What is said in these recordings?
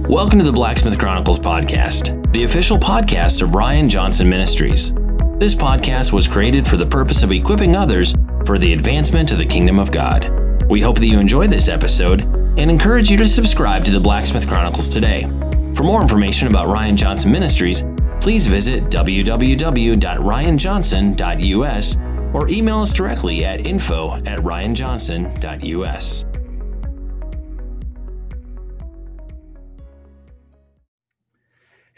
Welcome to the Blacksmith Chronicles podcast, the official podcast of Ryan Johnson Ministries. This podcast was created for the purpose of equipping others for the advancement of the kingdom of God. We hope that you enjoy this episode and encourage you to subscribe to the Blacksmith Chronicles today. For more information about Ryan Johnson Ministries, please visit www.ryanjohnson.us or email us directly at info@ryanjohnson.us.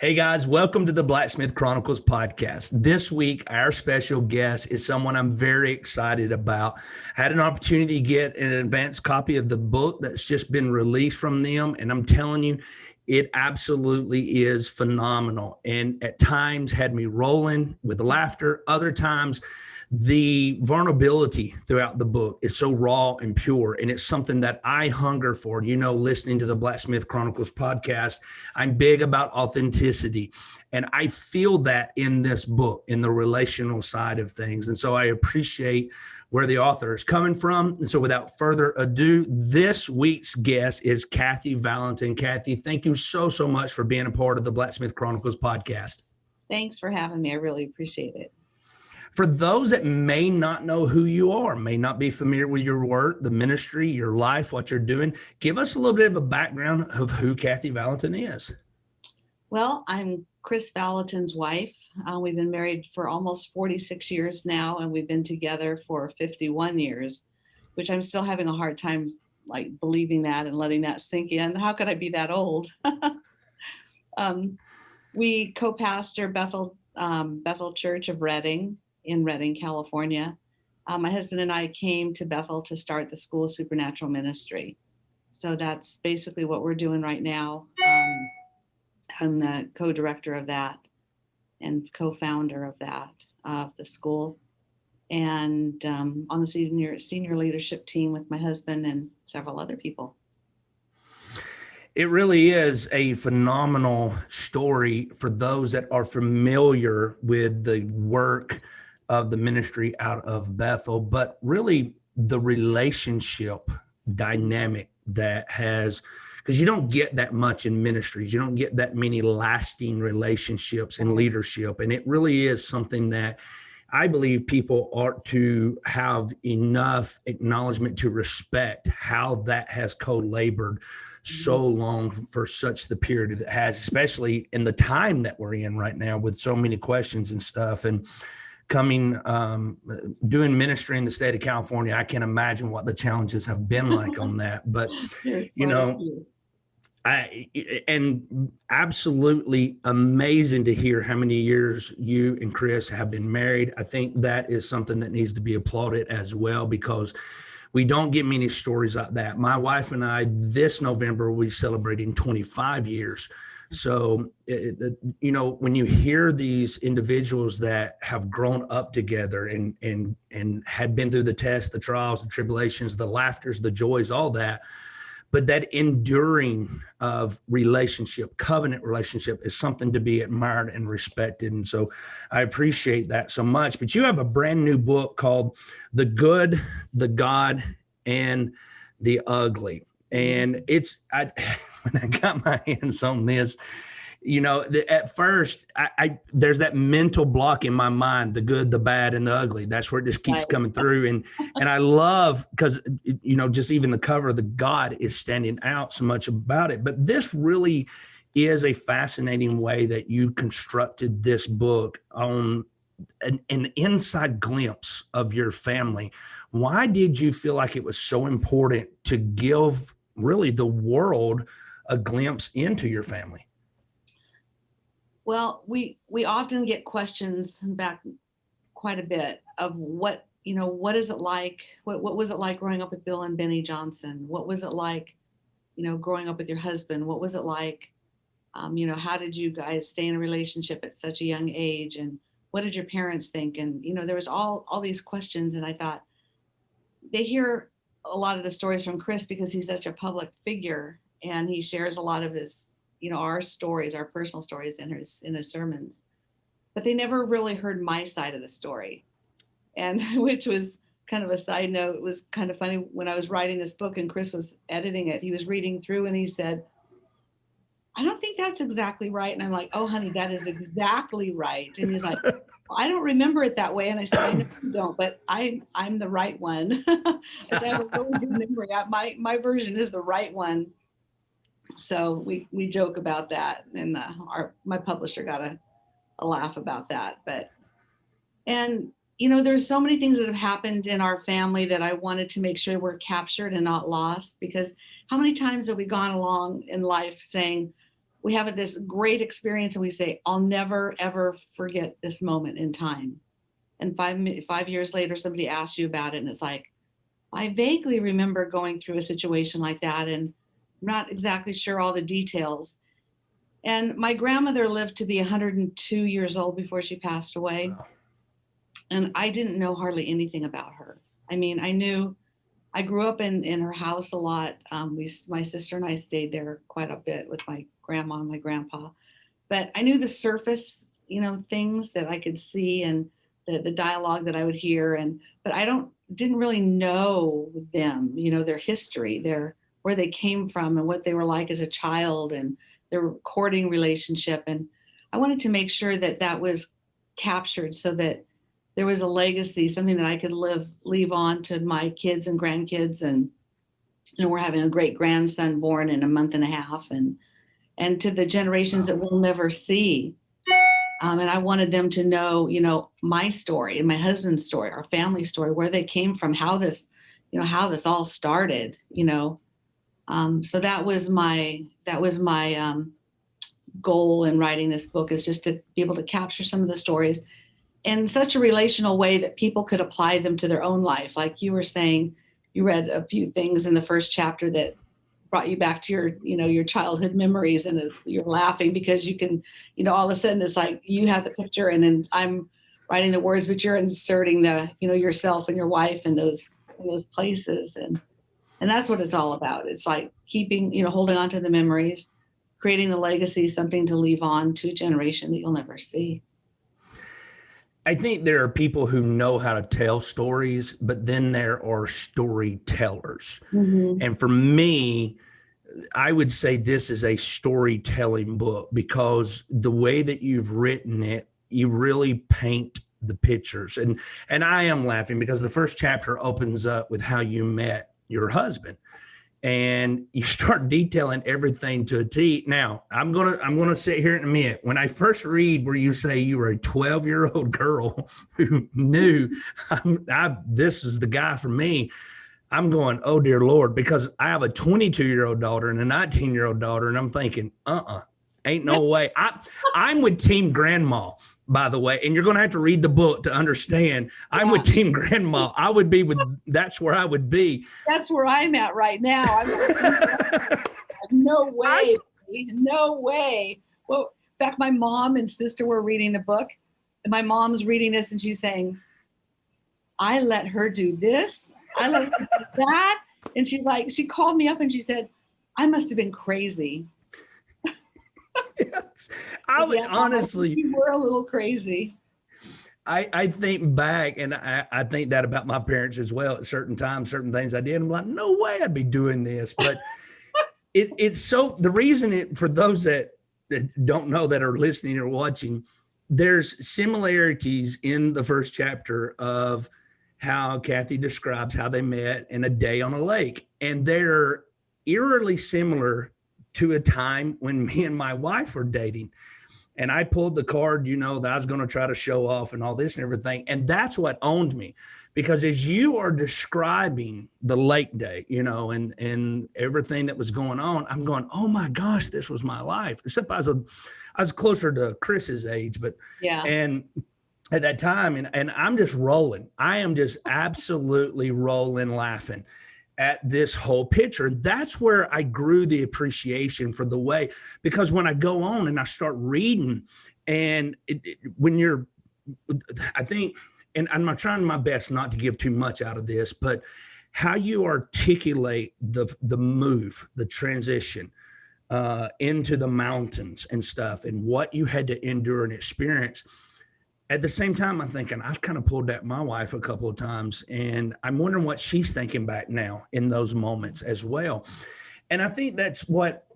Hey guys, welcome to the Blacksmith Chronicles podcast. This week, our special guest is someone I'm very excited about. I had an opportunity to get an advanced copy of the book that's just been released from them, and I'm telling you, it absolutely is phenomenal. And at times had me rolling with laughter. Other times, the vulnerability throughout the book is so raw and pure, and it's something that I hunger for. You know, listening to the Blacksmith Chronicles podcast, I'm big about authenticity, and I feel that in this book, in the relational side of things. And so I appreciate where the author is coming from. And so without further ado, this week's guest is Kathy Vallotton. Kathy, thank you so much for being a part of the Blacksmith Chronicles podcast. Thanks for having me. I really appreciate it. For those that may not know who you are, may not be familiar with your work, the ministry, your life, what you're doing, give us a little bit of a background of who Kathy Vallotton is. Well, I'm Chris Vallotton's wife. We've been married for almost 46 years now, and we've been together for 51 years, which I'm still having a hard time believing that and letting that sink in. How could I be that old? We co-pastor Bethel Church of Redding in Redding, California. My husband and I came to Bethel to start the School of Supernatural Ministry. So that's basically what we're doing right now. I'm the co-director of that and co-founder of that, of the school, and on the senior leadership team with my husband and several other people. It really is a phenomenal story for those that are familiar with the work of the ministry out of Bethel, but really the relationship dynamic that has, because you don't get that much in ministries. You don't get that many lasting relationships in leadership. And it really is something that I believe people ought to have enough acknowledgement to respect how that has co-labored so long for such the period it has, especially in the time that we're in right now with so many questions and stuff. And doing ministry in the state of California, I can't imagine what the challenges have been like on that. But, and absolutely amazing to hear how many years you and Chris have been married. I think that is something that needs to be applauded as well, because we don't get many stories like that. My wife and I, this November, we're celebrating 25 years. So, when you hear these individuals that have grown up together and had been through the tests, the trials, the tribulations, the laughters, the joys, all that, but that enduring of relationship, covenant relationship, is something to be admired and respected. And so I appreciate that so much. But you have a brand new book called The Good, the God, and the Ugly. And when I got my hands on this, at first there's that mental block in my mind, the good, the bad, and the ugly. That's where it just keeps coming through. And I love, because, just even the cover of the God is standing out so much about it. But this really is a fascinating way that you constructed this book on an inside glimpse of your family. Why did you feel like it was so important to give really the world a glimpse into your family? Well, we often get questions back quite a bit of what is it like? What was it like growing up with Bill and Benny Johnson? What was it like, growing up with your husband? What was it like? How did you guys stay in a relationship at such a young age? And what did your parents think? And, there was all these questions. And I thought, they hear a lot of the stories from Chris because he's such a public figure, and he shares a lot of his, our stories, our personal stories in his sermons, but they never really heard my side of the story. And which was kind of a side note. It was kind of funny when I was writing this book and Chris was editing it, he was reading through and he said, I don't think that's exactly right. And I'm like, oh, honey, that is exactly right. And he's like, well, I don't remember it that way. And I said, I know you don't, but I'm the right one. I said, I have a really good memory. My version is the right one. So we joke about that. And my publisher got a laugh about that. And there's so many things that have happened in our family that I wanted to make sure were captured and not lost, because how many times have we gone along in life saying, we have this great experience and we say, I'll never, ever forget this moment in time. And 5 years later, somebody asks you about it and it's like, I vaguely remember going through a situation like that and I'm not exactly sure all the details. And my grandmother lived to be 102 years old before she passed away. Wow. And I didn't know hardly anything about her. I mean, I grew up in her house a lot. My sister and I stayed there quite a bit with my grandma and my grandpa. But I knew the surface, things that I could see and the dialogue that I would hear. But I didn't really know them, their history, where they came from and what they were like as a child and their courting relationship. And I wanted to make sure that was captured so that there was a legacy, something that I could leave on to my kids and grandkids. And, we're having a great grandson born in a month and a half and to the generations that we'll never see. And I wanted them to know, my story and my husband's story, our family story, where they came from, how this all started, So that was my goal in writing this book, is just to be able to capture some of the stories in such a relational way that people could apply them to their own life. Like you were saying, you read a few things in the first chapter that brought you back to your childhood memories, and you're laughing because you can, all of a sudden it's like you have the picture and then I'm writing the words, but you're inserting yourself and your wife in those places. And that's what it's all about. It's like keeping, holding on to the memories, creating the legacy, something to leave on to a generation that you'll never see. I think there are people who know how to tell stories, but then there are storytellers. Mm-hmm. And for me, I would say this is a storytelling book because the way that you've written it, you really paint the pictures. And I am laughing because the first chapter opens up with how you met your husband. And you start detailing everything to a T. Now, I'm gonna sit here in a minute. When I first read where you say you were a 12-year-old girl who knew this was the guy for me, I'm going, oh dear Lord, because I have a 22-year-old daughter and a 19-year-old daughter, and I'm thinking, ain't no way. I'm with Team Grandma, by the way, and you're going to have to read the book to understand. I'm with Team Grandma. That's where I would be. That's where I'm at right now. No way. Well, in fact, my mom and sister were reading the book, and my mom's reading this, and she's saying, I let her do this. I let her do that. And she's like, she called me up and she said, I must have been crazy. Yes. Honestly, you were a little crazy. I think back, and I think that about my parents as well. At certain times, certain things I did, I'm like, no way I'd be doing this. But it's so, the reason for those that don't know, that are listening or watching, there's similarities in the first chapter of how Kathy describes how they met in a day on a lake, and they're eerily similar to a time when me and my wife were dating. And I pulled the card, that I was going to try to show off and all this and everything. And that's what owned me, because as you are describing the lake day, and everything that was going on, I'm going, oh my gosh, this was my life. Except I was closer to Chris's age, but yeah. And at that time, and I'm just rolling. I am just absolutely rolling, laughing at this whole picture. That's where I grew the appreciation for the way, because when I go on and I start reading, and I think, and I'm trying my best not to give too much out of this, but how you articulate the move, the transition into the mountains and stuff, and what you had to endure and experience. At the same time, I'm thinking, I've kind of pulled that my wife a couple of times, and I'm wondering what she's thinking back now in those moments as well. And I think that's what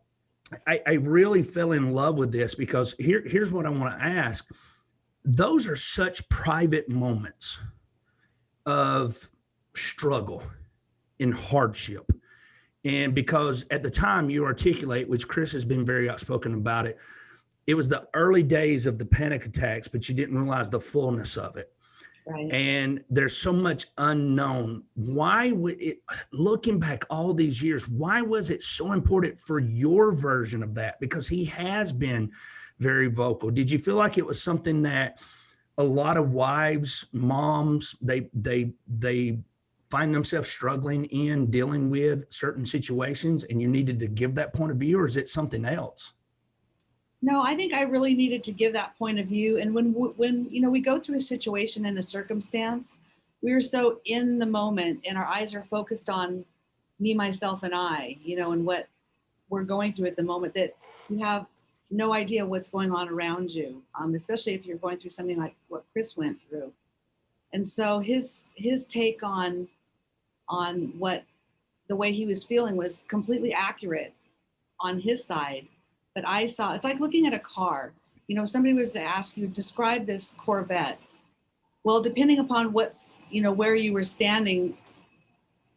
I really fell in love with this because here's what I want to ask. Those are such private moments of struggle and hardship. And because at the time you articulate, which Chris has been very outspoken about it, it was the early days of the panic attacks, but you didn't realize the fullness of it. Right. And there's so much unknown. Why would it, looking back all these years, why was it so important for your version of that? Because he has been very vocal. Did you feel like it was something that a lot of wives, moms, they find themselves struggling in dealing with certain situations, and you needed to give that point of view, or is it something else? No, I think I really needed to give that point of view. And when you know, we go through a situation and a circumstance, we are so in the moment and our eyes are focused on me, myself, and I, you know, and what we're going through at the moment, that you have no idea what's going on around you, especially if you're going through something like what Chris went through. And so his take on what the way he was feeling was completely accurate on his side. But I saw, it's like looking at a car. You know, somebody was to ask you, describe this Corvette. Well, depending upon what's, you know, where you were standing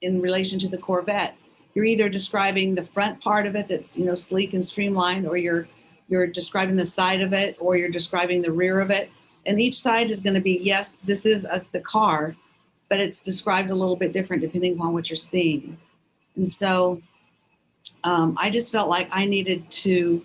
in relation to the Corvette, you're either describing the front part of it that's, you know, sleek and streamlined, or you're describing the side of it, or you're describing the rear of it. And each side is going to be, yes, this is the car, but it's described a little bit different depending upon what you're seeing. And so I just felt like I needed to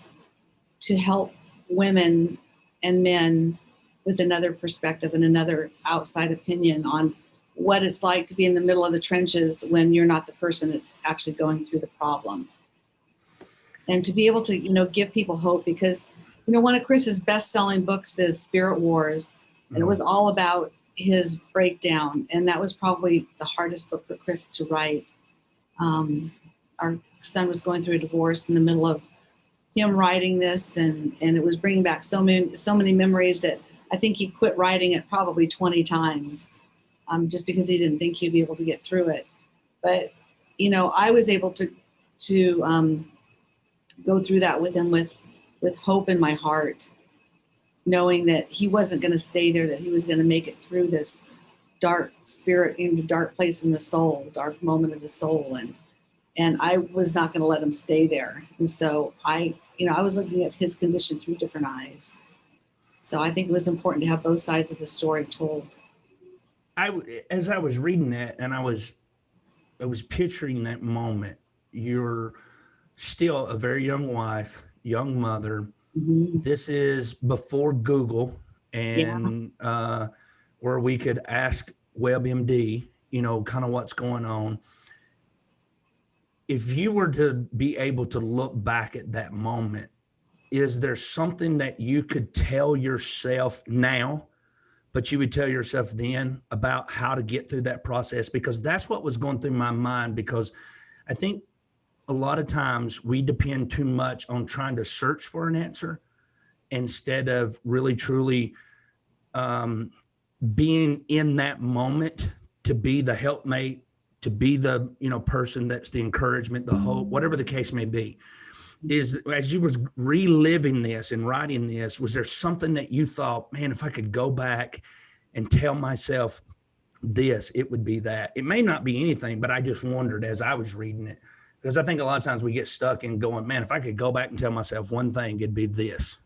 help women and men with another perspective and another outside opinion on what it's like to be in the middle of the trenches when you're not the person that's actually going through the problem. And to be able to, you know, give people hope, because, you know, one of Chris's best-selling books is Spirit Wars, and it was all about his breakdown. And that was probably the hardest book for Chris to write. Our son was going through a divorce in the middle of him writing this, and it was bringing back so many memories that I think he quit writing it probably 20 times, just because he didn't think he'd be able to get through it. But, you know, I was able to go through that with him with hope in my heart, knowing that he wasn't going to stay there, that he was going to make it through this dark spirit, into dark place in the soul, dark moment of the soul. And I was not going to let him stay there. And so I was looking at his condition through different eyes. So I think it was important to have both sides of the story told. As I was reading that, and I was picturing that moment, you're still a very young wife, young mother. Mm-hmm. This is before Google and where we could ask WebMD, you know, kind of what's going on. If you were to be able to look back at that moment, is there something that you could tell yourself now, but you would tell yourself then about how to get through that process? Because that's what was going through my mind, because I think a lot of times we depend too much on trying to search for an answer instead of really, truly being in that moment to be the helpmate, to be the, you know, person that's the encouragement, the hope, whatever the case may be. Is, as you was reliving this and writing this, was there something that you thought, man, if I could go back and tell myself this, it would be that? It may not be anything, but I just wondered as I was reading it, because I think a lot of times we get stuck in going, man, if I could go back and tell myself one thing, it'd be this.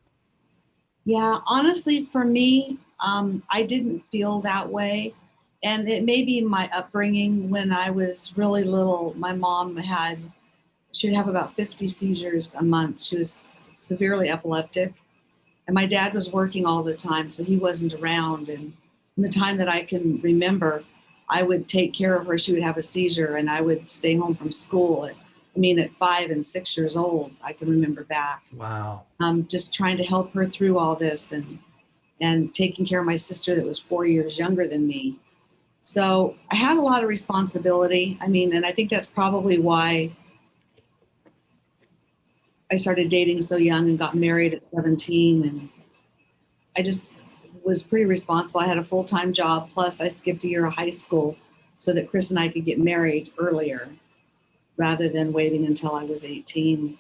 Yeah, honestly, for me, I didn't feel that way. And it may be my upbringing. When I was really little, my mom she would have about 50 seizures a month. She was severely epileptic. And my dad was working all the time, so he wasn't around. And in the time that I can remember, I would take care of her. She would have a seizure, and I would stay home from school. At 5 and 6 years old, I can remember back. Wow. Just trying to help her through all this, and taking care of my sister that was 4 years younger than me. So I had a lot of responsibility. And I think that's probably why I started dating so young and got married at 17. And I just was pretty responsible. I had a full-time job, plus I skipped a year of high school so that Chris and I could get married earlier rather than waiting until I was 18.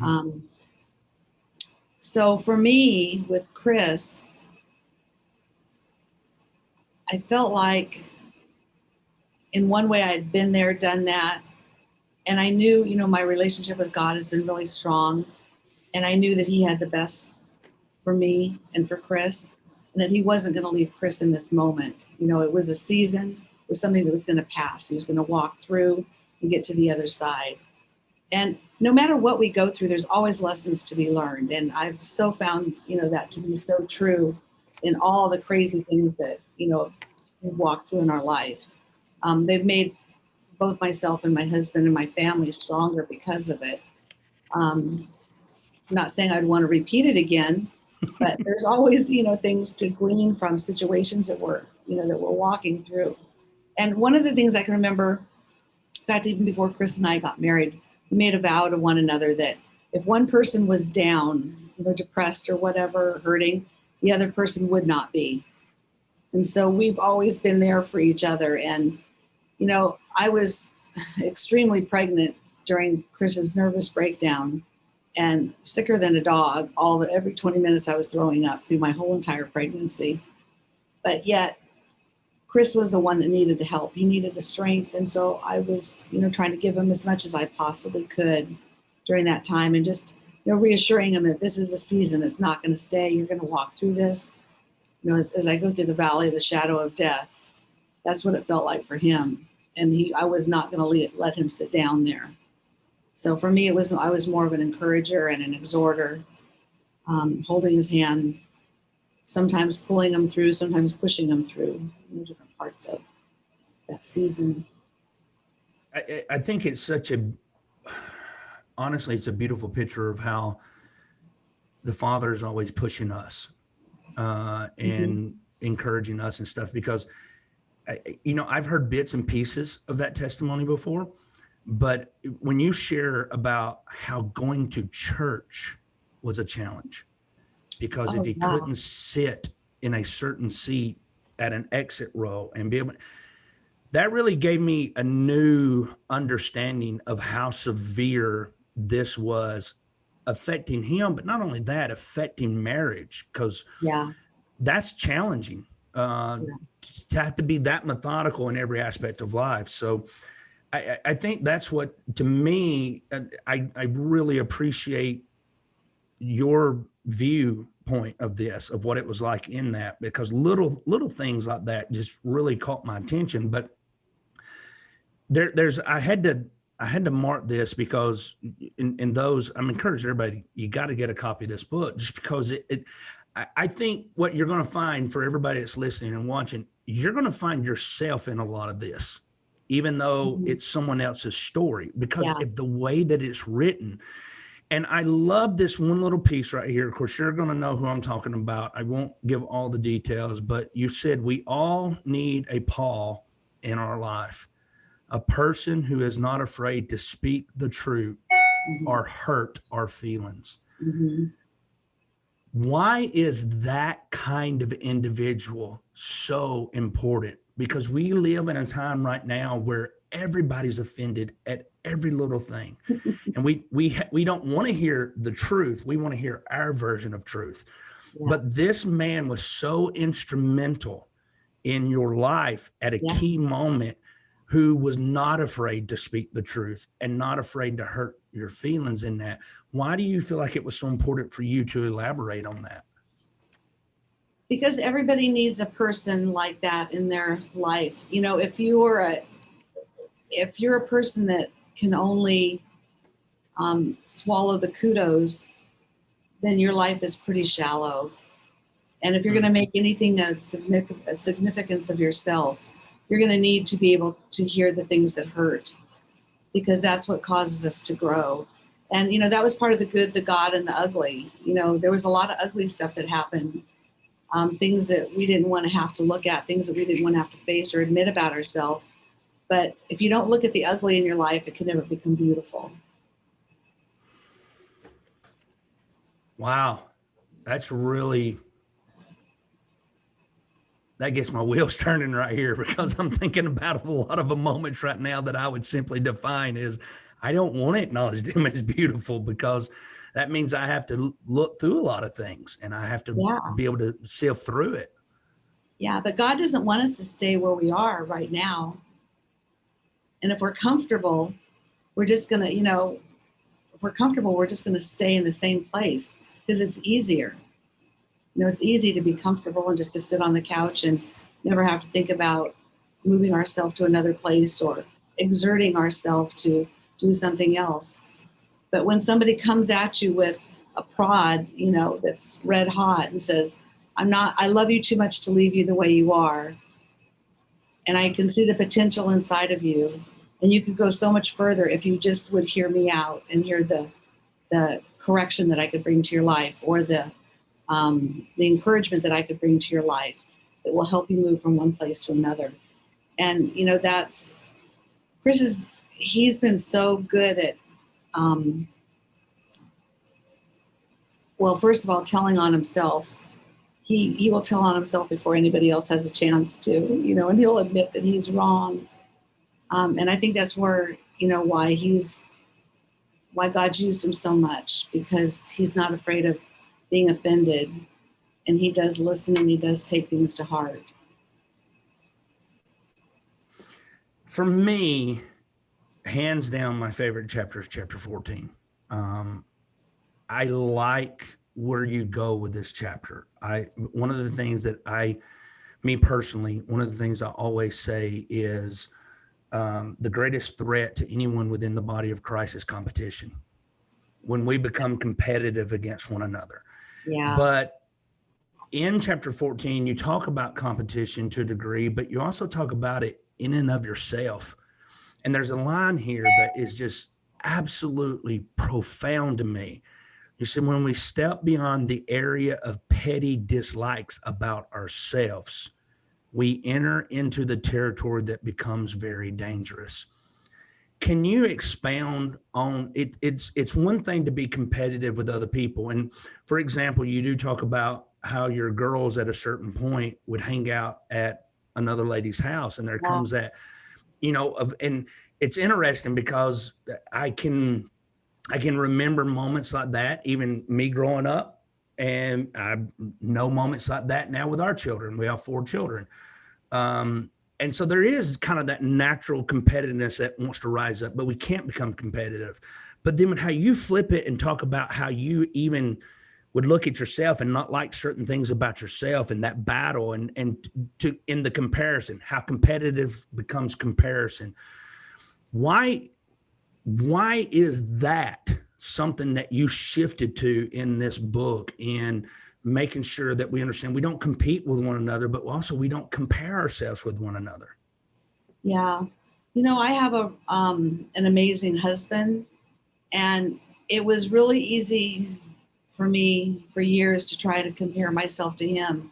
Um, so for me, with Chris, I felt like in one way I'd been there, done that. And I knew, my relationship with God has been really strong. And I knew that he had the best for me and for Chris, and that he wasn't going to leave Chris in this moment. It was a season, it was something that was going to pass. He was going to walk through and get to the other side. And no matter what we go through, there's always lessons to be learned. And I've so found, that to be so true in all the crazy things that, we walk through in our life. They've made both myself and my husband and my family stronger because of it. I'm not saying I'd want to repeat it again, but there's always, things to glean from situations that we're walking through. And one of the things I can remember, in fact, even before Chris and I got married, we made a vow to one another that if one person was down, depressed or whatever, hurting, the other person would not be. And so we've always been there for each other. And, I was extremely pregnant during Chris's nervous breakdown and sicker than a dog. Every 20 minutes I was throwing up through my whole entire pregnancy. But yet Chris was the one that needed the help. He needed the strength. And so I was, trying to give him as much as I possibly could during that time, and just, reassuring him that this is a season. It's not going to stay. You're going to walk through this. As I go through the valley of the shadow of death, that's what it felt like for him. And I was not going to let him sit down there. So for me, I was more of an encourager and an exhorter, holding his hand, sometimes pulling him through, sometimes pushing him through different parts of that season. I think it's honestly, it's a beautiful picture of how the Father is always pushing us and encouraging us and stuff, because I've heard bits and pieces of that testimony before, but when you share about how going to church was a challenge, because if you couldn't sit in a certain seat at an exit row and be able, that really gave me a new understanding of how severe this was affecting him, but not only that, affecting marriage, because that's challenging. To have to be that methodical in every aspect of life. So I think that's what, to me, I really appreciate your viewpoint of this, of what it was like in that, because little things like that just really caught my attention. But I had to mark this, because in those, I'm encouraging everybody, you got to get a copy of this book, just because I think what you're going to find, for everybody that's listening and watching, you're going to find yourself in a lot of this, even though it's someone else's story, because of the way that it's written. And I love this one little piece right here. Of course, you're going to know who I'm talking about. I won't give all the details, but you said we all need a Paul in our life, a person who is not afraid to speak the truth or hurt our feelings. Why is that kind of individual so important? Because we live in a time right now where everybody's offended at every little thing. And we don't want to hear the truth. We want to hear our version of truth. But this man was so instrumental in your life at a key moment, who was not afraid to speak the truth and not afraid to hurt your feelings in that. Why do you feel like it was so important for you to elaborate on that? Because everybody needs a person like that in their life. If you're a person that can only swallow the kudos, then your life is pretty shallow. And if you're going to make anything that's a significance of yourself, you're going to need to be able to hear the things that hurt, because that's what causes us to grow. And, that was part of the good, the God, and the ugly. There was a lot of ugly stuff that happened, things that we didn't want to have to look at, things that we didn't want to have to face or admit about ourselves. But if you don't look at the ugly in your life, it can never become beautiful. Wow. That's really, that gets my wheels turning right here, because I'm thinking about a lot of the moments right now that I would simply define as I don't want to acknowledge them as beautiful, because that means I have to look through a lot of things, and I have to Yeah. be able to sift through it. Yeah. But God doesn't want us to stay where we are right now. And if we're comfortable, we're just going to, if we're comfortable, we're just going to stay in the same place because it's easier. It's easy to be comfortable and just to sit on the couch and never have to think about moving ourselves to another place or exerting ourselves to do something else. But when somebody comes at you with a prod, that's red hot and says, I love you too much to leave you the way you are. And I can see the potential inside of you. And you could go so much further if you just would hear me out and hear the correction that I could bring to your life, or the encouragement that I could bring to your life that will help you move from one place to another. And, that's, he's been so good at, well, first of all, telling on himself. He will tell on himself before anybody else has a chance to, and he'll admit that he's wrong. And I think that's where, why God's used him so much, because he's not afraid of being offended, and he does listen and he does take things to heart. For me, hands down, my favorite chapter is chapter 14. I like where you go with this chapter. One of the things that me personally, one of the things I always say is the greatest threat to anyone within the body of Christ is competition. When we become competitive against one another. Yeah. But in chapter 14, you talk about competition to a degree, but you also talk about it in and of yourself. And there's a line here that is just absolutely profound to me. You said, when we step beyond the area of petty dislikes about ourselves, we enter into the territory that becomes very dangerous. Can you expound on it? It's one thing to be competitive with other people. And for example, you do talk about how your girls at a certain point would hang out at another lady's house, and there comes that, and it's interesting because I can remember moments like that, even me growing up, and I know moments like that now with our children. We have 4 children. And so there is kind of that natural competitiveness that wants to rise up, but we can't become competitive. But then how you flip it and talk about how you even would look at yourself and not like certain things about yourself, and that battle and in the comparison, how competitive becomes comparison. Why is that something that you shifted to in this book, and making sure that we understand we don't compete with one another, but also we don't compare ourselves with one another? Yeah. I have an amazing husband, and it was really easy for me for years to try to compare myself to him.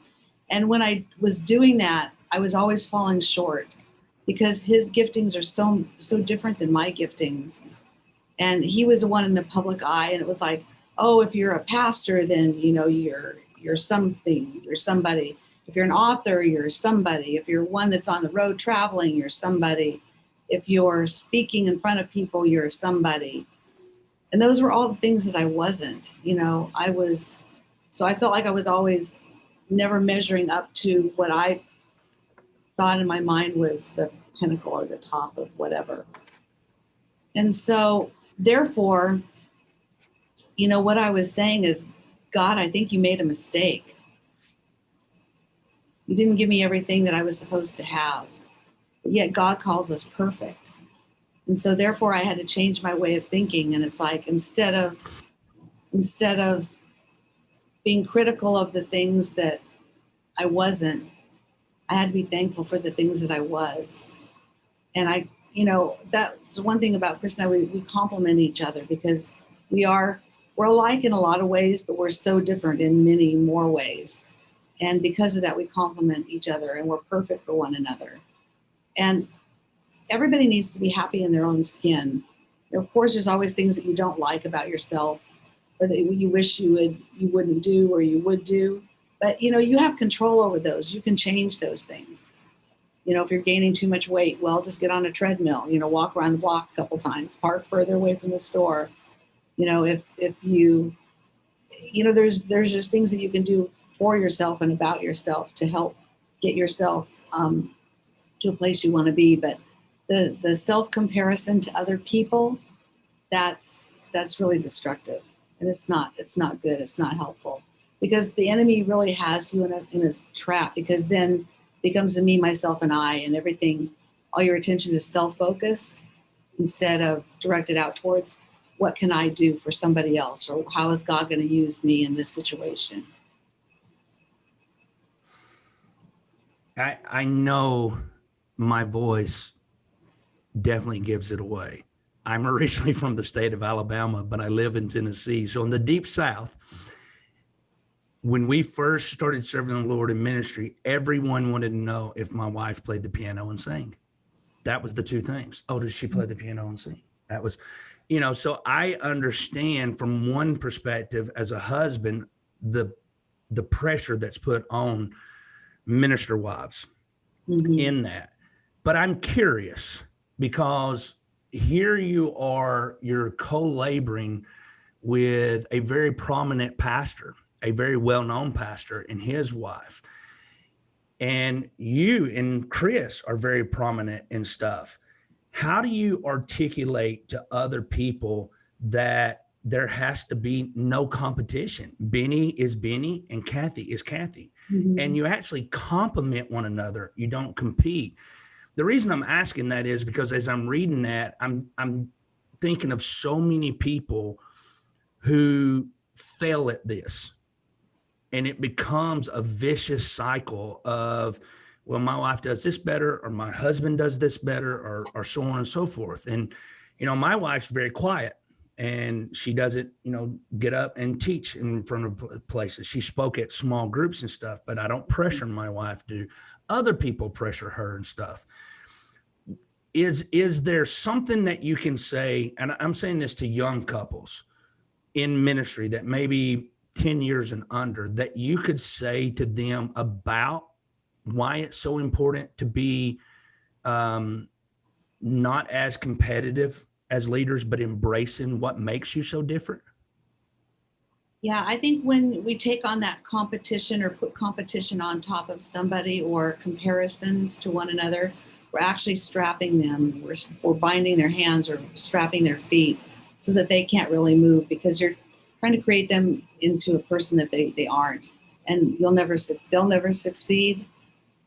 And when I was doing that, I was always falling short, because his giftings are so different than my giftings. And he was the one in the public eye, and it was like, oh, if you're a pastor, then you're something, you're somebody. If you're an author, you're somebody. If you're one that's on the road traveling, you're somebody. If you're speaking in front of people, you're somebody. And those were all the things that I wasn't. So I felt like I was always never measuring up to what I thought in my mind was the pinnacle or the top of whatever. And so therefore, what I was saying is, God, I think you made a mistake. You didn't give me everything that I was supposed to have. But yet God calls us perfect. And so therefore I had to change my way of thinking. And it's like, instead of being critical of the things that I wasn't, I had to be thankful for the things that I was. And that's one thing about Chris and I, we complement each other, because we're alike in a lot of ways, but we're so different in many more ways. And because of that, we complement each other, and we're perfect for one another. And everybody needs to be happy in their own skin. Of course, there's always things that you don't like about yourself, or that you wish you wouldn't do, or you would do. But you have control over those. You can change those things. If you're gaining too much weight, well, just get on a treadmill, walk around the block a couple times, park further away from the store. If you, there's just things that you can do for yourself and about yourself to help get yourself to a place you want to be. But the self-comparison to other people, that's really destructive. And it's not good. It's not helpful, because the enemy really has you in a trap, because then it becomes a me, myself, and I, and everything, all your attention is self-focused instead of directed out towards what can I do for somebody else, or how is God going to use me in this situation? I know my voice definitely gives it away. I'm originally from the state of Alabama, but I live in Tennessee. So in the deep South, when we first started serving the Lord in ministry, everyone wanted to know if my wife played the piano and sang. That was the two things. Oh, does she play the piano and sing? That was, so I understand from one perspective as a husband, the pressure that's put on minister wives in that. But I'm curious, because here you're co-laboring with a very prominent pastor, a very well-known pastor, and his wife. And you and Chris are very prominent in stuff. How do you articulate to other people that there has to be no competition? Benny is Benny and Kathy is Kathy. And you actually complement one another. You don't compete. The reason I'm asking that is because as I'm reading that, I'm thinking of so many people who fail at this. And it becomes a vicious cycle of, well, my wife does this better, or my husband does this better, or so on and so forth. And, my wife's very quiet, and she doesn't, get up and teach in front of places. She spoke at small groups and stuff, but I don't pressure my wife to. Other people pressure her and stuff. Is there something that you can say, and I'm saying this to young couples in ministry that maybe 10 years and under, that you could say to them about why it's so important to be not as competitive as leaders, but embracing what makes you so different? Yeah, I think when we take on that competition or put competition on top of somebody, or comparisons to one another, we're actually strapping them. We're binding their hands or strapping their feet so that they can't really move, because you're trying to create them into a person that they aren't. And they'll never succeed,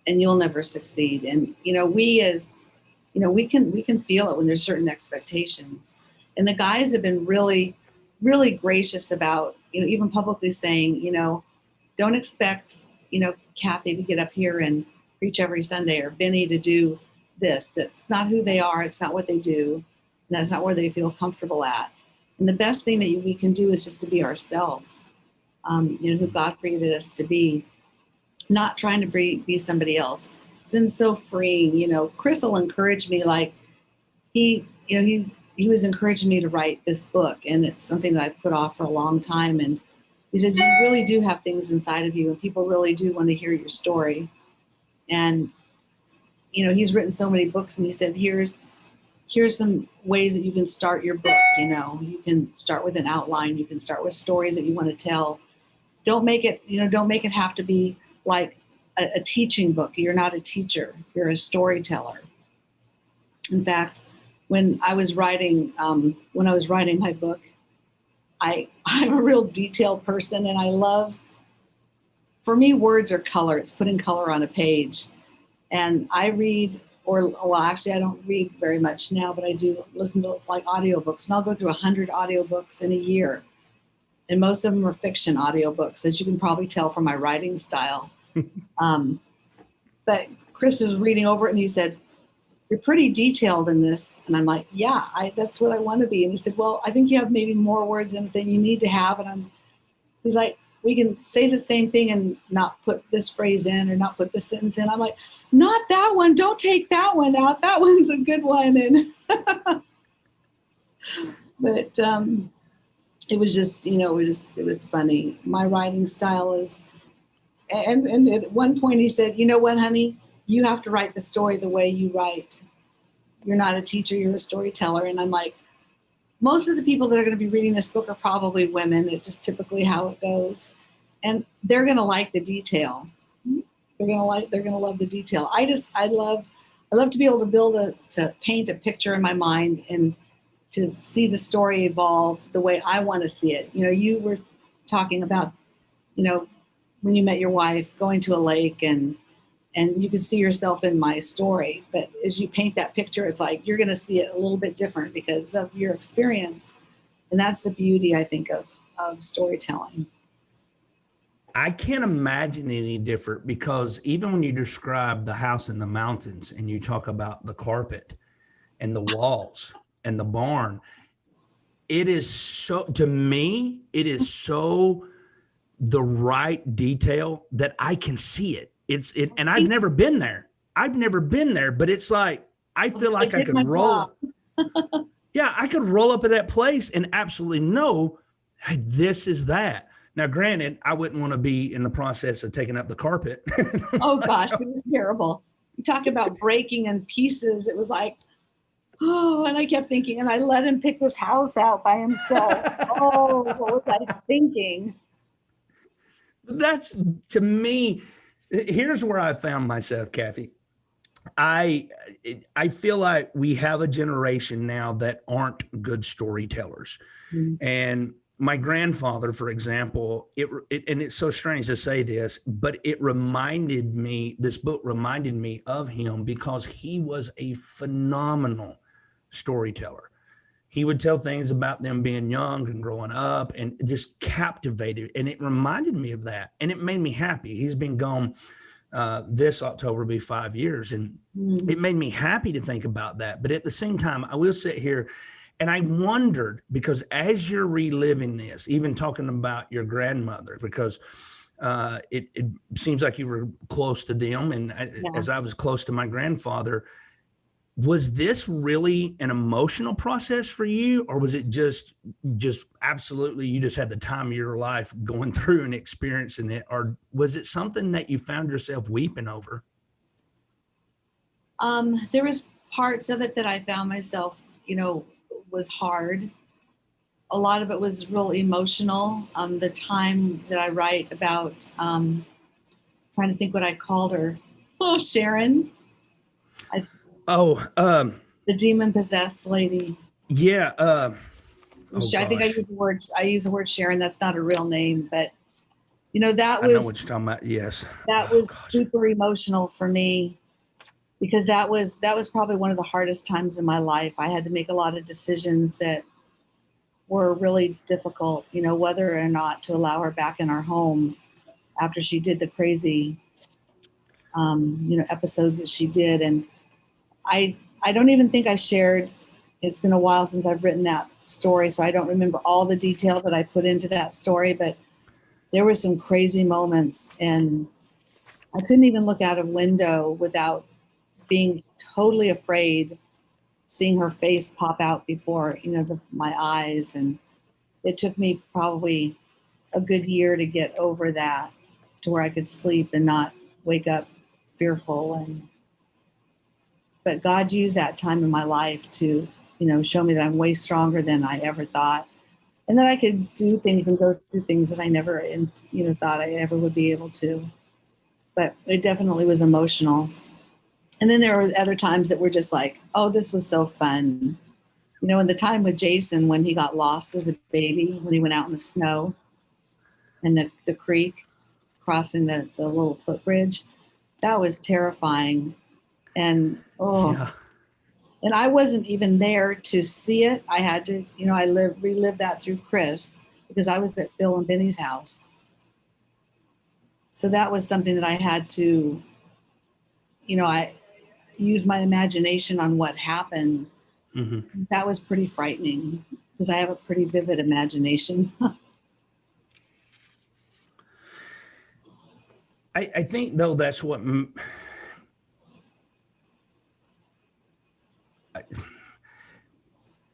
and you'll never succeed. And, we can feel it when there's certain expectations. And the guys have been really, really gracious about, even publicly saying, don't expect, Kathy to get up here and preach every Sunday, or Benny to do this. That's not who they are. It's not what they do. And that's not where they feel comfortable at. And the best thing that we can do is just to be ourselves, who God created us to be, not trying to be somebody else. It's been so freeing. Chris will encourage me, like he was encouraging me to write this book, and it's something that I put off for a long time. And he said, you really do have things inside of you, and people really do want to hear your story. And, he's written so many books, and he said, here's some ways that you can start your book. You can start with an outline. You can start with stories that you want to tell. Don't make it have to be like a teaching book. You're not a teacher. You're a storyteller. In fact, when I was writing my book, I'm a real detailed person, and for me, words are color. It's putting color on a page. And I read, actually I don't read very much now, but I do listen to like audiobooks, and I'll go through 100 audiobooks in a year. And most of them are fiction audiobooks, as you can probably tell from my writing style. But Chris was reading over it, and he said, you're pretty detailed in this. And I'm like, yeah, that's what I want to be. And he said, well, I think you have maybe more words in it than you need to have. And he's like, we can say the same thing and not put this phrase in or not put this sentence in. I'm like, not that one. Don't take that one out. That one's a good one. And but it was just, it was funny. My writing style is, and at one point he said, you know what, honey, you have to write the story the way you write. You're not a teacher, you're a storyteller. And I'm like, most of the people that are going to be reading this book are probably women. It's just typically how it goes. And they're going to like the detail. They're going to love the detail. I love to be able to paint a picture in my mind and to see the story evolve the way I want to see it. You were talking about, when you met your wife, going to a lake and you can see yourself in my story. But as you paint that picture, it's like you're going to see it a little bit different because of your experience. And that's the beauty, I think, of storytelling. I can't imagine any different, because even when you describe the house in the mountains and you talk about the carpet and the walls and the barn, it is so, to me, it is so the right detail that I can see it. And I've never been there. But it's like, I feel like I could roll. Yeah, I could roll up at that place and absolutely know, hey, this is that. Now, granted, I wouldn't want to be in the process of taking up the carpet. Oh gosh, it was terrible. You talk about breaking in pieces. It was like, oh, and I kept thinking, and I let him pick this house out by himself. Oh, what was I thinking? That's, to me, here's where I found myself, Kathy. I feel like we have a generation now that aren't good storytellers. Mm-hmm. And my grandfather, for example, and it's so strange to say this, but this book reminded me of him because he was a phenomenal storyteller. He would tell things about them being young and growing up and just captivated. And it reminded me of that. And it made me happy. He's been gone. This October will be 5 years. And it made me happy to think about that. But at the same time, I will sit here and I wondered, because as you're reliving this, even talking about your grandmother, because it seems like you were close to them. And as I was close to my grandfather, was this really an emotional process for you, or was it just absolutely you just had the time of your life going through and experiencing it, or was it something that you found yourself weeping over? There was parts of it that I found myself, was hard. A lot of it was real emotional. The time that I write about, trying to think what I called her. Oh, Sharon. The demon possessed lady. Yeah. I think I use the word Sharon. That's not a real name, but that was. I know what you're talking about. Yes. That was super emotional for me, because that was probably one of the hardest times in my life. I had to make a lot of decisions that were really difficult, whether or not to allow her back in our home after she did the crazy, episodes that she did. And I don't even think I shared, it's been a while since I've written that story, so I don't remember all the detail that I put into that story, but there were some crazy moments, and I couldn't even look out a window without being totally afraid, seeing her face pop out before, my eyes. And it took me probably a good year to get over that, to where I could sleep and not wake up fearful. But God used that time in my life to, show me that I'm way stronger than I ever thought, and that I could do things and go through things that I never, thought I ever would be able to. But it definitely was emotional. And then there were other times that were just like, oh, this was so fun. And the time with Jason, when he got lost as a baby, when he went out in the snow and the creek, crossing the little footbridge, that was terrifying. And and I wasn't even there to see it. I had to, I relived that through Chris, because I was at Bill and Benny's house. So that was something that I had to, I use my imagination on what happened. Mm-hmm. That was pretty frightening, because I have a pretty vivid imagination. I think, though, that's what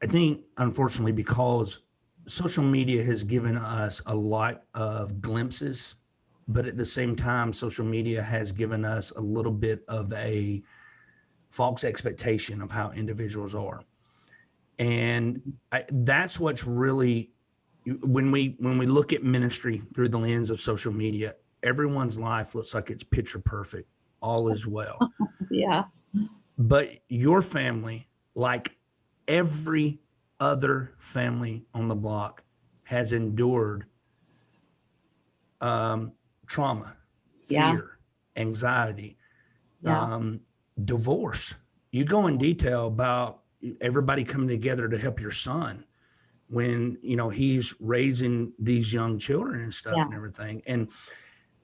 I think, unfortunately, because social media has given us a lot of glimpses but at the same time, social media has given us a little bit of a false expectation of how individuals are. And that's what's really, when we look at ministry through the lens of social media, everyone's life looks like it's picture perfect. All is well. Yeah. But your family, like every other family on the block, has endured trauma, fear, anxiety, divorce. You go in detail about everybody coming together to help your son when, you know, he's raising these young children and stuff and everything. And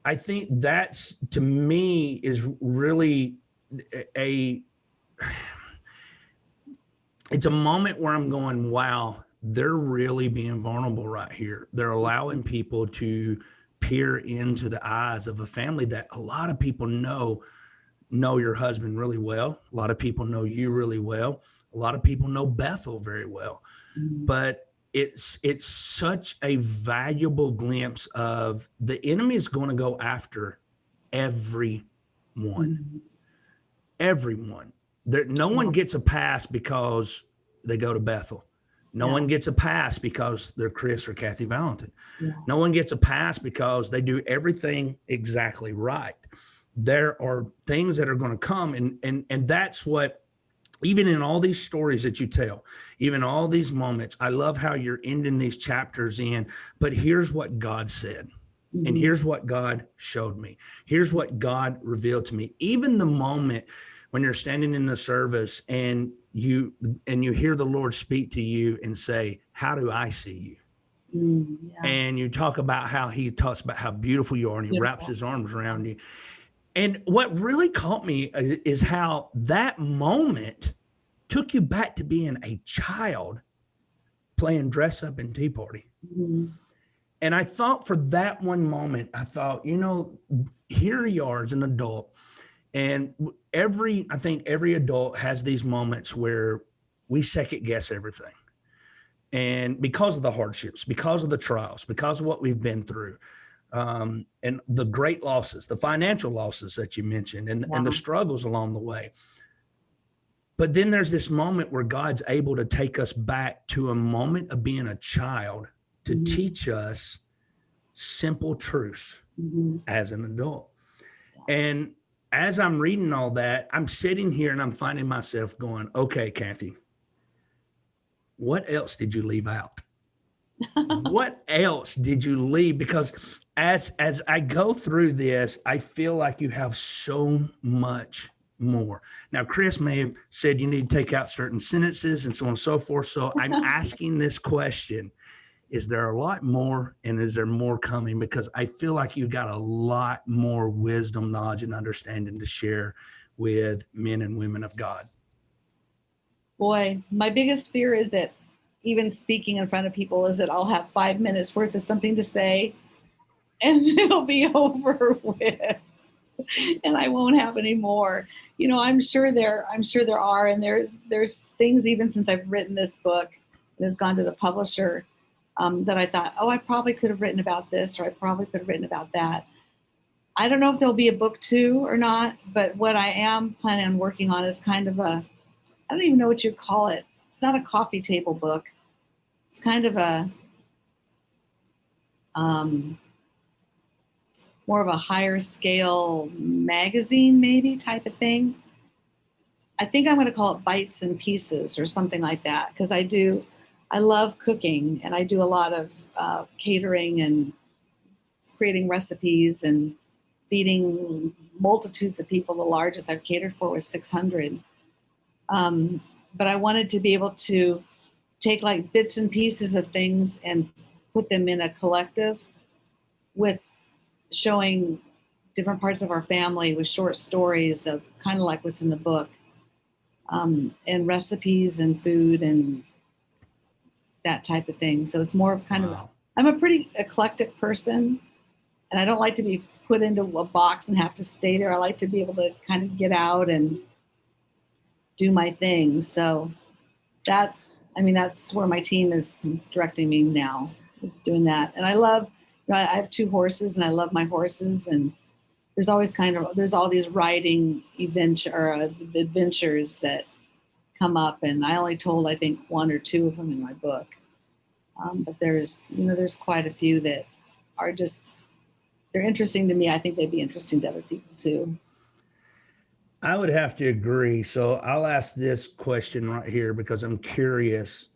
I think that's, to me, is really it's a moment where I'm going, wow, they're really being vulnerable right here. They're allowing people to peer into the eyes of a family that a lot of people know your husband really well. A lot of people know you really well. A lot of people know Bethel very well. But it's such a valuable glimpse of the enemy is going to go after everyone. Everyone. No one gets a pass because they go to Bethel. No one gets a pass because they're Chris or Kathy Vallotton. No one gets a pass because they do everything exactly right. There are things that are going to come, and that's what, even in all these stories that you tell, even all these moments, I love how you're ending these chapters in, but here's what God said. And here's what God showed me. Here's what God revealed to me. Even the moment when you're standing in the service and you hear the Lord speak to you and say, how do I see you? And you talk about how he talks about how beautiful you are, and he wraps his arms around you. And what really caught me is how that moment took you back to being a child playing dress up and tea party. And I thought, for that one moment, I thought, you know, here you are as an adult. And I think every adult has these moments where we second guess everything. And because of the hardships, because of the trials, because of what we've been through, and the great losses, the financial losses that you mentioned, and the struggles along the way. But then there's this moment where God's able to take us back to a moment of being a child to teach us simple truths as an adult. And as I'm reading all that, I'm sitting here and I'm finding myself going, okay, Kathy, what else did you leave out? What else did you leave? Because as I go through this, I feel like you have so much more. Now, Chris may have said you need to take out certain sentences and so on and so forth. So I'm asking this question. Is there a lot more, and is there more coming? Because I feel like you got a lot more wisdom, knowledge, and understanding to share with men and women of God. Boy, my biggest fear is that even speaking in front of people is that I'll have 5 minutes worth of something to say and it'll be over with and I won't have any more. You know, I'm sure there are, and there's things, even since I've written this book and has gone to the publisher, that I thought, oh, I probably could have written about this, or I probably could have written about that. I don't know if there'll be a book 2 or not, but what I am planning on working on is kind of I don't even know what you'd call it. It's not a coffee table book. It's kind of a more of a higher scale magazine, maybe, type of thing. I think I'm going to call it Bites and Pieces or something like that, because I love cooking, and I do a lot of catering and creating recipes and feeding multitudes of people. The largest I've catered for was 600. But I wanted to be able to take like bits and pieces of things and put them in a collective with showing different parts of our family with short stories of kind of like what's in the book, and recipes and food and that type of thing. So it's more of kind of, I'm a pretty eclectic person, and I don't like to be put into a box and have to stay there. I like to be able to kind of get out and do my thing. So that's where my team is directing me now. It's doing that. And I love, I have 2 horses and I love my horses, and there's always there's all these riding adventures that come up, and I only told, I think, 1 or 2 of them in my book. But there's quite a few that are just, they're interesting to me. I think they'd be interesting to other people too. I would have to agree. So I'll ask this question right here because I'm curious.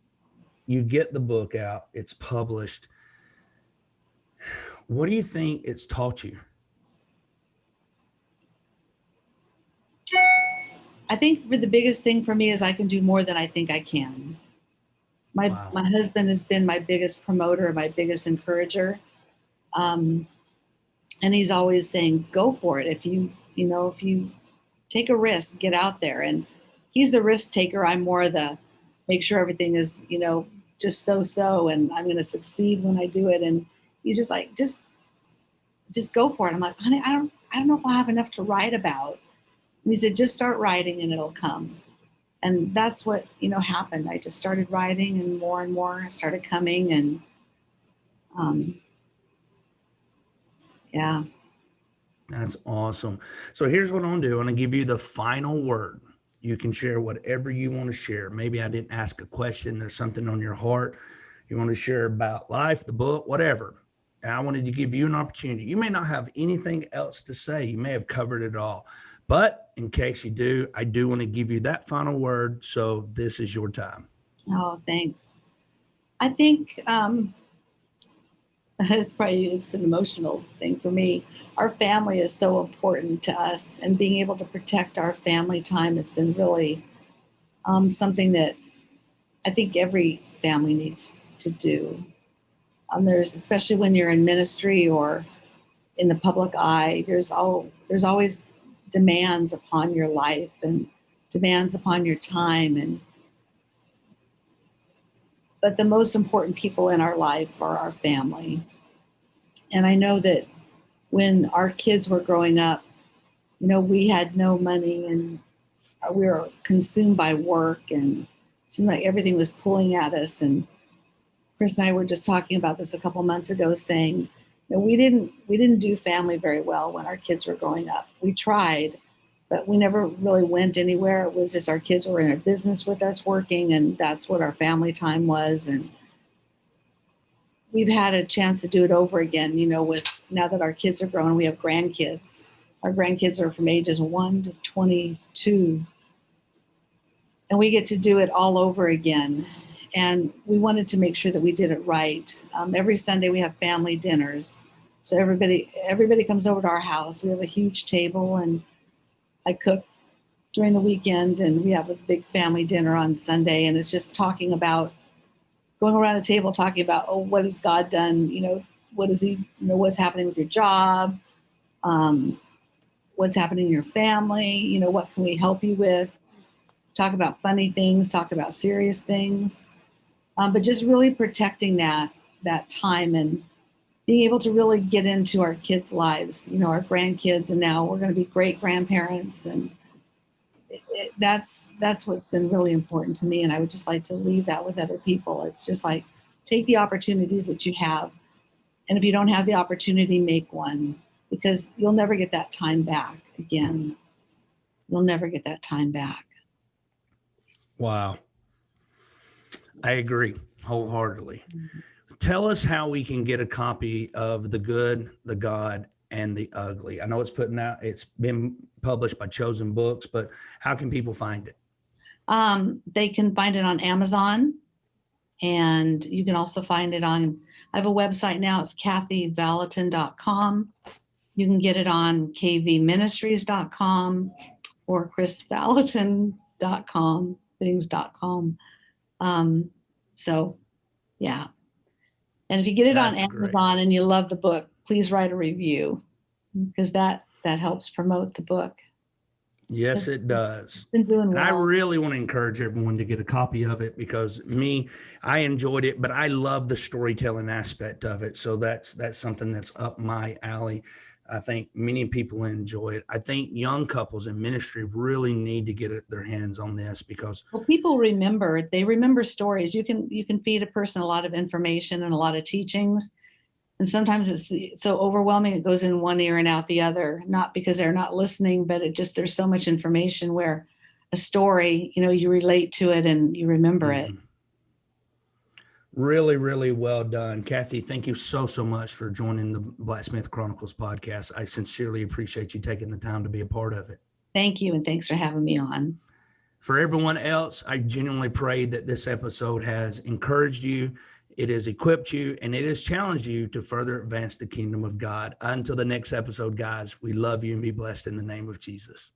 You get the book out, it's published. What do you think it's taught you? I think the biggest thing for me is I can do more than I think I can. My husband has been my biggest promoter, my biggest encourager. And he's always saying, go for it. If you take a risk, get out there. And he's the risk taker. I'm more the make sure everything is, just so, and I'm going to succeed when I do it. And he's just like, just go for it. I'm like, honey, I don't know if I'll have enough to write about. And he said, just start writing and it'll come. And that's what, happened. I just started writing and more started coming. And yeah. That's awesome. So here's what I'm going to do. I'm going to give you the final word. You can share whatever you want to share. Maybe I didn't ask a question. There's something on your heart you want to share about life, the book, whatever. And I wanted to give you an opportunity. You may not have anything else to say. You may have covered it all. But in case you do, I do want to give you that final word. So this is your time. Oh, thanks. I think it's an emotional thing for me. Our family is so important to us, and being able to protect our family time has been really something that I think every family needs to do. There's, especially when you're in ministry or in the public eye, there's always demands upon your life and demands upon your time, but the most important people in our life are our family. And I know that when our kids were growing up, we had no money and we were consumed by work, and it seemed like everything was pulling at us. And Chris and I were just talking about this a couple months ago, saying that we didn't do family very well when our kids were growing up. We tried, but we never really went anywhere. It was just our kids were in a business with us working, and that's what our family time was. And we've had a chance to do it over again, with now that our kids are grown, we have grandkids. Our grandkids are from ages 1 to 22. And we get to do it all over again. And we wanted to make sure that we did it right. Every Sunday we have family dinners. So everybody comes over to our house. We have a huge table, and I cook during the weekend, and we have a big family dinner on Sunday. And it's just going around the table, talking about, what has God done? What is he, what's happening with your job? What's happening in your family? What can we help you with? Talk about funny things, talk about serious things. But just really protecting that time and being able to really get into our kids' lives, our grandkids, and now we're going to be great grandparents. And that's what's been really important to me. And I would just like to leave that with other people. It's just like, take the opportunities that you have. And if you don't have the opportunity, make one, because you'll never get that time back again. You'll never get that time back. Wow. I agree wholeheartedly. Mm-hmm. Tell us how we can get a copy of The Good, the God, and the Ugly. I know it's been published by Chosen Books, but how can people find it? They can find it on Amazon, and you can also find it on, I have a website now, it's kathyvallotton.com. You can get it on kvministries.com or chrisvallotton.com, things.com. So yeah. And if you get it on Amazon and you love the book, please write a review, because that helps promote the book. Yes, it does. Been doing well. And I really want to encourage everyone to get a copy of it, because I enjoyed it, but I love the storytelling aspect of it. So that's something that's up my alley. I think many people enjoy it. I think young couples in ministry really need to get their hands on this, because people remember stories. You can feed a person a lot of information and a lot of teachings, And sometimes it's so overwhelming, it goes in one ear and out the other, not because they're not listening, but there's so much information where a story, you relate to it and you remember it. Really, really well done. Kathy, thank you so much for joining the Blacksmith Chronicles podcast. I sincerely appreciate you taking the time to be a part of it. Thank you, and thanks for having me on. For everyone else, I genuinely pray that this episode has encouraged you, it has equipped you, and it has challenged you to further advance the kingdom of God. Until the next episode, guys, we love you and be blessed in the name of Jesus.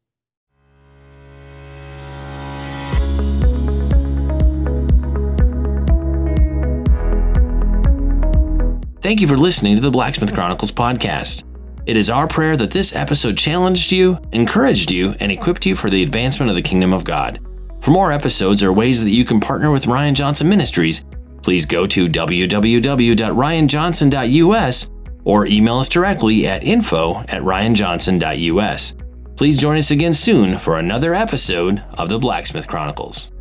Thank you for listening to the Blacksmith Chronicles podcast. It is our prayer that this episode challenged you, encouraged you, and equipped you for the advancement of the kingdom of God. For more episodes or ways that you can partner with Ryan Johnson Ministries, please go to www.ryanjohnson.us or email us directly at info@ryanjohnson.us. Please join us again soon for another episode of the Blacksmith Chronicles.